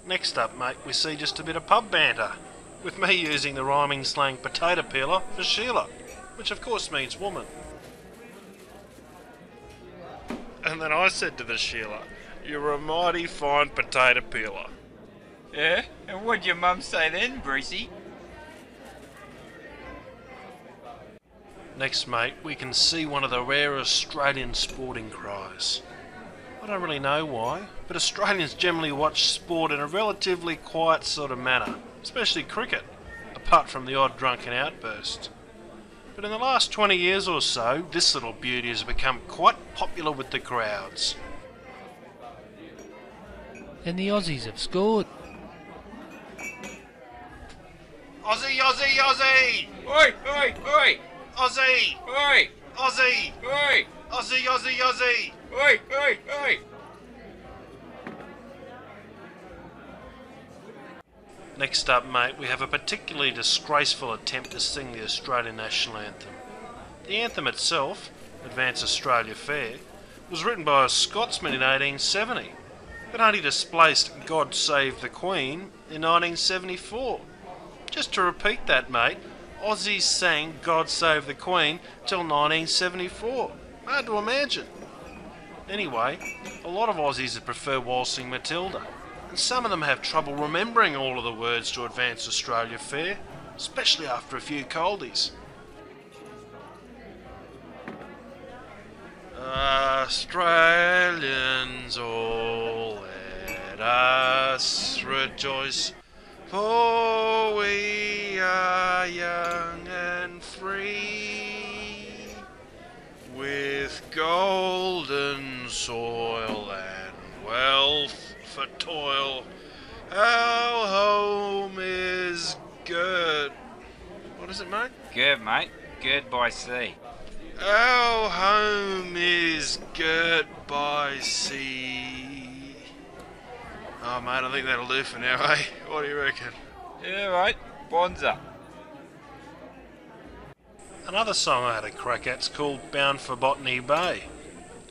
Next up, mate, we see just a bit of pub banter, with me using the rhyming slang potato peeler for Sheila, which of course means woman. And then I said to the Sheila, "You're a mighty fine potato peeler." Yeah? And what'd your mum say then, Breezy? Next, mate, we can see one of the rare Australian sporting cries. I don't really know why, but Australians generally watch sport in a relatively quiet sort of manner, especially cricket, apart from the odd drunken outburst. But in the last 20 years or so, this little beauty has become quite popular with the crowds. And the Aussies have scored. Aussie, Aussie, Aussie! Oi, oi, oi! Aussie! Oi! Aussie! Oi! Aussie, Aussie, Aussie! Oi, oi, oi! Next up, mate, we have a particularly disgraceful attempt to sing the Australian national anthem. The anthem itself, Advance Australia Fair, was written by a Scotsman in 1870, but only displaced God Save the Queen in 1974. Just to repeat that, mate, Aussies sang God Save the Queen till 1974. Hard to imagine. Anyway, a lot of Aussies would prefer waltzing Matilda, and some of them have trouble remembering all of the words to Advance Australia Fair, especially after a few coldies. Australians all, let us rejoice, for we are young and free, with golden soil and wealth for toil. Our home is girt. What is it, mate? Good, mate. Good by sea. Our home is girt by sea. Oh, mate, I think that'll do for now, eh? What do you reckon? Yeah, mate. Bonza. Another song I had a crack at's called Bound for Botany Bay.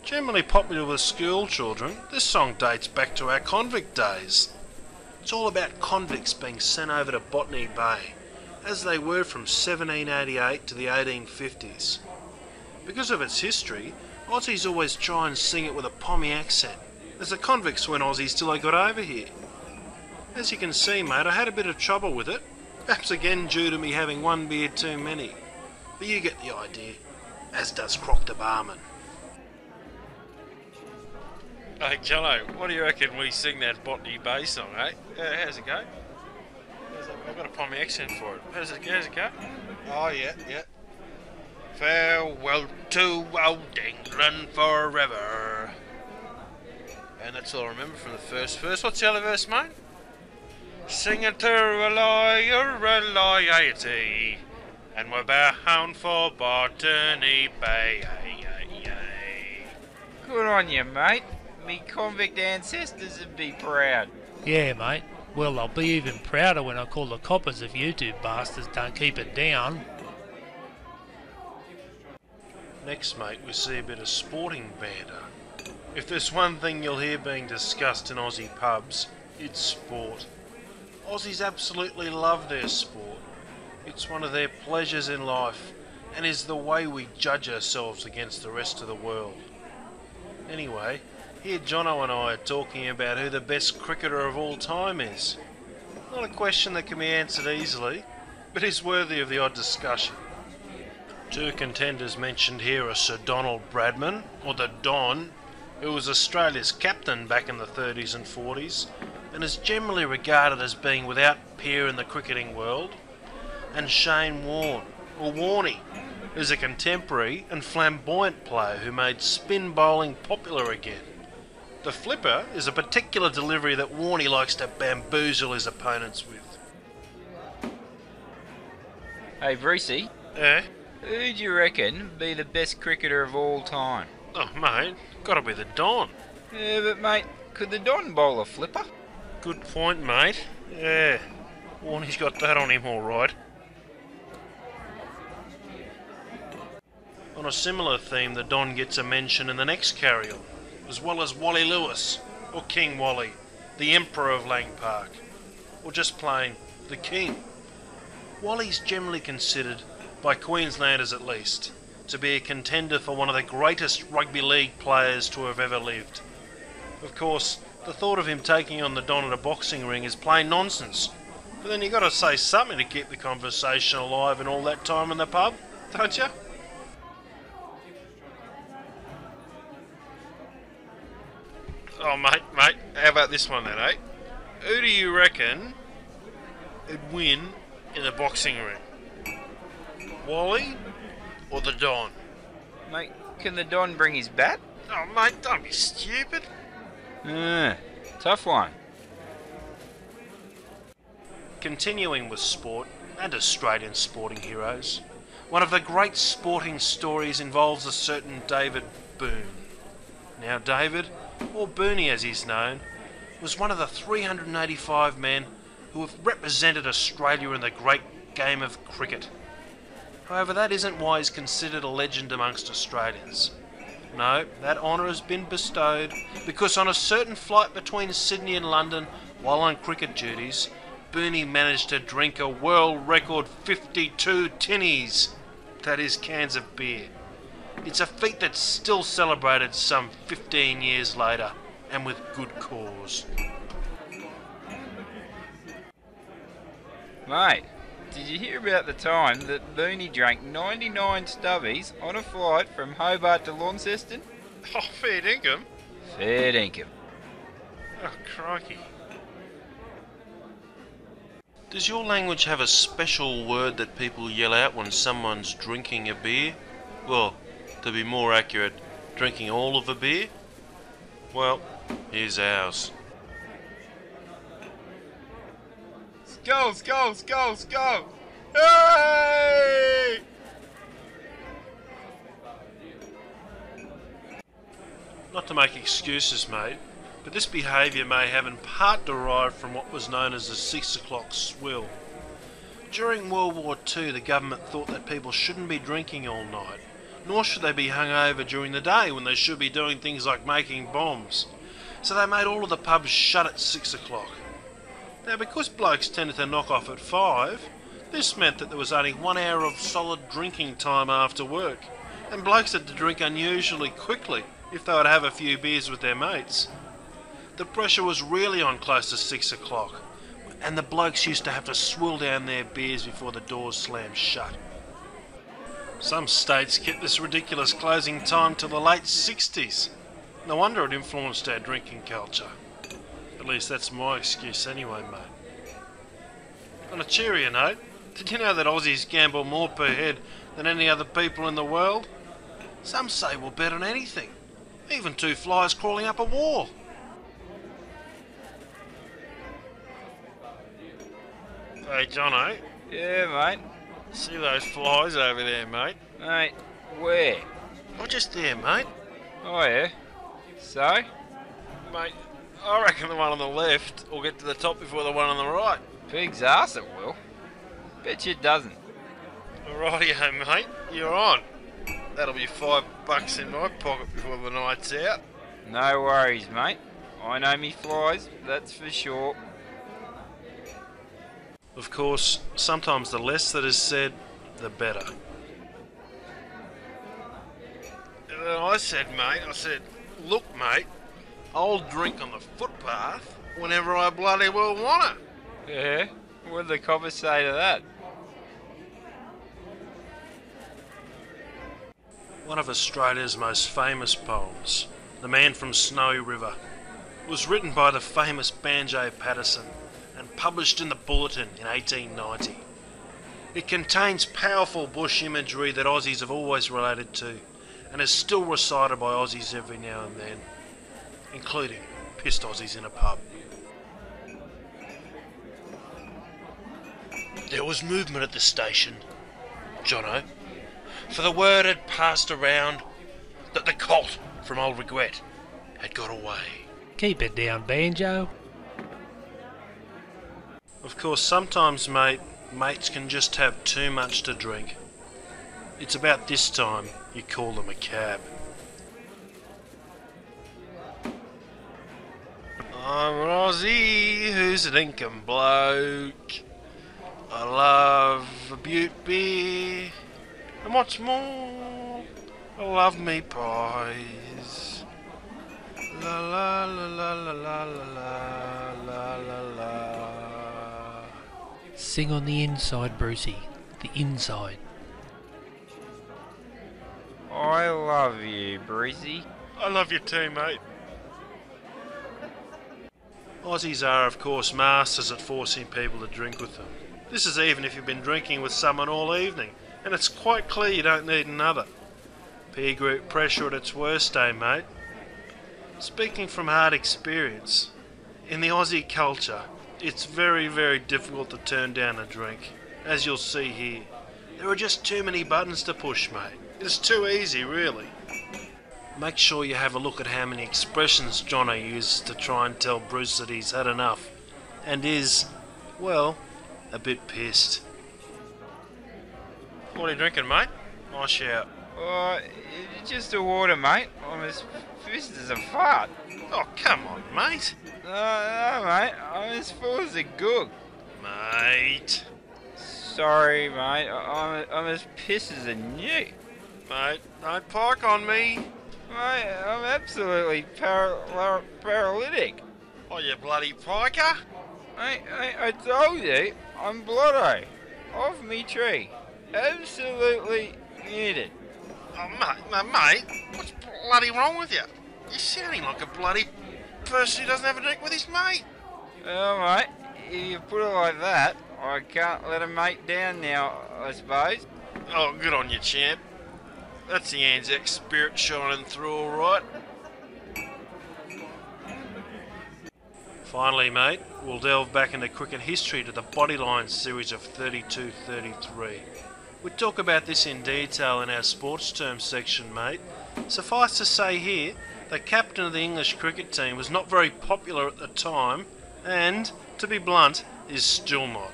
Generally popular with school children, this song dates back to our convict days. It's all about convicts being sent over to Botany Bay, as they were from 1788 to the 1850s. Because of its history, Aussies always try and sing it with a Pommy accent, as the convicts weren't Aussies till they got over here. As you can see, mate, I had a bit of trouble with it, perhaps again due to me having one beer too many. But you get the idea, as does Croc the barman. Hey, Jello, what do you reckon we sing that Botany Bay song, eh? How's it go? I've got a Pommy accent for it. How's it go? Oh, yeah. Farewell to old England forever. And that's all I remember from the first verse. What's the other verse, mate? Sing it to a loyalty, and we're bound for Botany Bay. Good on you, mate. Me convict ancestors would be proud. Yeah, mate. Well, I'll be even prouder when I call the coppers if you two bastards don't keep it down. Next, mate, we see a bit of sporting banter. If there's one thing you'll hear being discussed in Aussie pubs, it's sport. Aussies absolutely love their sport. It's one of their pleasures in life, and is the way we judge ourselves against the rest of the world. Anyway, here Jono and I are talking about who the best cricketer of all time is. Not a question that can be answered easily, but is worthy of the odd discussion. Two contenders mentioned here are Sir Donald Bradman, or the Don, who was Australia's captain back in the 30s and 40s, and is generally regarded as being without peer in the cricketing world, and Shane Warne, or Warnie, who's a contemporary and flamboyant player who made spin bowling popular again. The flipper is a particular delivery that Warnie likes to bamboozle his opponents with. Hey, Breezy, Eh? who do you reckon be the best cricketer of all time? Oh, mate, gotta be the Don. Yeah, but mate, could the Don bowl a flipper? Good point, mate. Yeah, Warnie's got that on him all right. On a similar theme, the Don gets a mention in the next carry-on, as well as Wally Lewis, or King Wally, the Emperor of Lang Park, or just plain the King. Wally's generally considered, by Queenslanders at least, to be a contender for one of the greatest rugby league players to have ever lived. Of course, the thought of him taking on the Don at a boxing ring is plain nonsense, but then you got to say something to keep the conversation alive in all that time in the pub, don't you? Oh, mate, how about this one then, eh? Who do you reckon would win in the boxing ring? Wally or the Don? Mate, can the Don bring his bat? Oh, mate, don't be stupid. Tough one. Continuing with sport and Australian sporting heroes, one of the great sporting stories involves a certain David Boone. Now David, or Booney as he's known, was one of the 385 men who have represented Australia in the great game of cricket. However, that isn't why he's considered a legend amongst Australians. No, that honour has been bestowed because on a certain flight between Sydney and London, while on cricket duties, Booney managed to drink a world record 52 tinnies, that is cans of beer. It's a feat that's still celebrated some 15 years later, and with good cause. Mate, did you hear about the time that Booney drank 99 stubbies on a flight from Hobart to Launceston? Oh, fair dinkum. Fair dinkum. Oh, crikey. Does your language have a special word that people yell out when someone's drinking a beer? Well, to be more accurate, drinking all of a beer? Well, here's ours. Skull, skull, skull, skull! Hey! Not to make excuses, mate, but this behaviour may have in part derived from what was known as the 6 o'clock swill. During World War II, the government thought that people shouldn't be drinking all night, nor should they be hungover during the day when they should be doing things like making bombs. So they made all of the pubs shut at 6 o'clock. Now, because blokes tended to knock off at 5, this meant that there was only 1 hour of solid drinking time after work, and blokes had to drink unusually quickly if they would have a few beers with their mates. The pressure was really on close to 6 o'clock, and the blokes used to have to swill down their beers before the doors slammed shut. Some states kept this ridiculous closing time till the late 60s. No wonder it influenced our drinking culture. At least that's my excuse anyway, mate. On a cheerier note, did you know that Aussies gamble more per head than any other people in the world? Some say we'll bet on anything, even 2 flies crawling up a wall. Hey, Jono. Yeah, mate. See those flies over there, mate? Mate, where? Oh, just there, mate. Oh, yeah. So? Mate, I reckon the one on the left will get to the top before the one on the right. Pig's arse it will. Bet you it doesn't. Rightio, mate. You're on. That'll be $5 in my pocket before the night's out. No worries, mate. I know me flies, that's for sure. Of course, sometimes the less that is said, the better. And then I said, look, mate, I'll drink on the footpath whenever I bloody well want it. Yeah? What did the coppers say to that? One of Australia's most famous poems, The Man from Snowy River, was written by the famous Banjo Patterson and published in the Bulletin in 1890. It contains powerful bush imagery that Aussies have always related to and is still recited by Aussies every now and then, including pissed Aussies in a pub. There was movement at the station, Jono, for the word had passed around that the colt from Old Regret had got away. Keep it down, Banjo. Of course, sometimes, mates can just have too much to drink. It's about this time you call them a cab. I'm Aussie who's an income bloke. I love a Butte beer. And what's more, I love me pies. La la la la la la la la la la. Sing on the inside, Brucey. The inside. I love you, Breezy. I love you too, mate. Aussies are, of course, masters at forcing people to drink with them. This is even if you've been drinking with someone all evening, and it's quite clear you don't need another. Peer group pressure at its worst, mate? Speaking from hard experience, in the Aussie culture, it's very, very difficult to turn down a drink. As you'll see here, there are just too many buttons to push, mate. It's too easy, really. Make sure you have a look at how many expressions Jono uses to try and tell Bruce that he's had enough, and is, well, a bit pissed. What are you drinking, mate? Nice shout. Oh, just a water, mate. I'm as pissed as a fart. Oh, come on, mate. No, mate. I'm as full as a gook. Mate. Sorry, mate. I'm as pissed as a newt. Mate, don't park on me. Mate, I'm absolutely paralytic. Oh, you bloody piker. I told you, I'm blotto. Off me tree. Absolutely muted. Oh, mate, what's bloody wrong with you? You're sounding like a bloody person who doesn't have a drink with his mate. Well, mate, if you put it like that, I can't let a mate down now, I suppose. Oh, good on you, champ. That's the Anzac spirit shining through all right. Finally, mate, we'll delve back into cricket history to the Bodyline series of 32-33. We talk about this in detail in our sports terms section, mate. Suffice to say here, the captain of the English cricket team was not very popular at the time, and, to be blunt, is still not.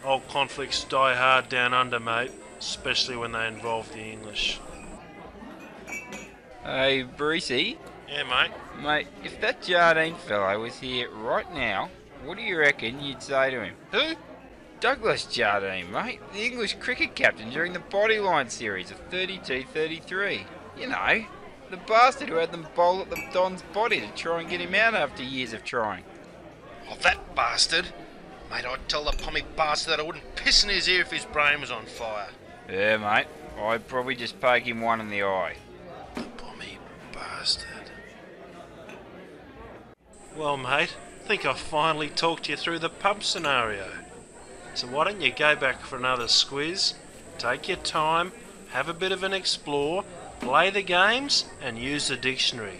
Old conflicts die hard down under, mate, especially when they involve the English. Hey, Breezy. Yeah, mate. Mate, if that Jardine fellow was here right now, what do you reckon you'd say to him? Who? Douglas Jardine, mate. The English cricket captain during the Bodyline series of 32-33. You know, the bastard who had them bowl at the Don's body to try and get him out after years of trying. Oh, that bastard. Mate, I'd tell the pommy bastard that I wouldn't piss in his ear if his brain was on fire. Yeah, mate. I'd probably just poke him one in the eye. The pommy bastard. Well, mate, I think I've finally talked you through the pub scenario. So why don't you go back for another squiz, take your time, have a bit of an explore, play the games and use the dictionary.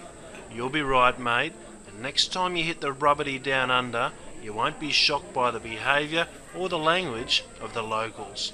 You'll be right, mate, and next time you hit the rubbity down under, you won't be shocked by the behaviour or the language of the locals.